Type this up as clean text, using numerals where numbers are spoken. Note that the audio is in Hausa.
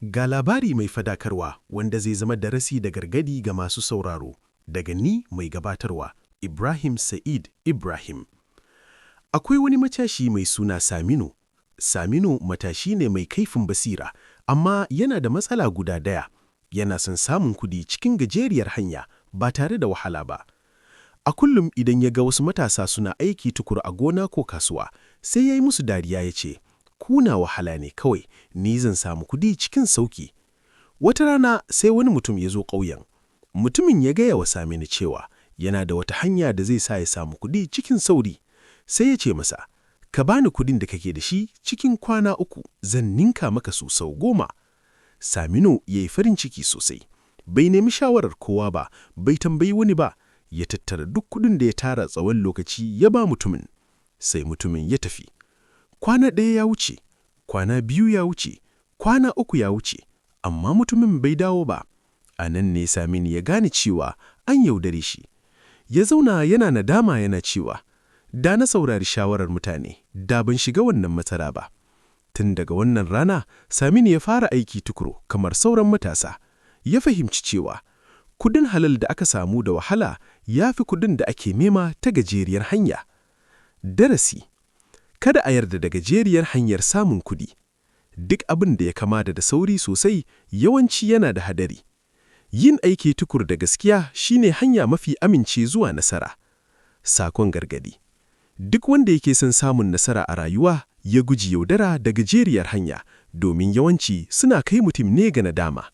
Ga labari mai fadakarwa wanda zai zama darasi da gargadi ga masu sauraro, daga ni mai gabatarwa, Ibrahim Said Ibrahim. Akwai wani matashi mai suna Saminu. Saminu matashi ne mai kaifin basira, amma yana da matsala guda ɗaya. Yana son samun kuɗi cikin gajeriyar hanya ba tare da wahala ba. A kullum idan ya ga wasu matasa suna aiki tukuru a gona ko kasuwa, sai ya yi musu dariya ya ce, "Kuna wahala ne kawai, ni zan samu kuɗi cikin sauƙi." Wata rana sai wani mutum ya zo ƙauyen. Mutumin ya gaya wa Saminu cewa yana da wata hanya da zai sa ya samu kuɗi cikin sauri. Sai ya ce masa, "Ka bani kuɗin da kake da shi cikin kwana 3, zan ninka maka su sau 10." Saminu ya yi farin ciki sosai. Bai nemi shawarar kowa ba, bai tambayi wani ba, ya tattara duk kuɗin da ya tara tsawon lokaci ya ba mutumin. Sai mutumin ya tafi. Kwana 1 ya wuce, kwana 2 ya wuce, kwana 3 ya wuce, amma mutumin bai dawo ba. A nan ne Saminu ya gane cewa an yaudare shi. Ya zauna yana nadama yana cewa, "Da na saurari shawarar mutane, da ban shiga wannan matsala ba." Tun daga wannan rana, Saminu ya fara aiki tukuru kamar sauran matasa. Ya fahimci cewa kudin halal da aka samu da wahala ya fi kudin da ake nema ta gajeriyar hanya. Darasi: kada a yarda da gajeriyar hanyar samun kudi. Duk abin da ya kamata da sauri sosai yawanci yana da hadari. Yin aiki tukur da gaskiya shine hanya mafi amince zuwa nasara. Sakon gargadi: duk wanda yake son samun nasara a rayuwa ya guji yaudara da gajeriyar hanya, domin yawanci suna kai mutum ne ga nadama.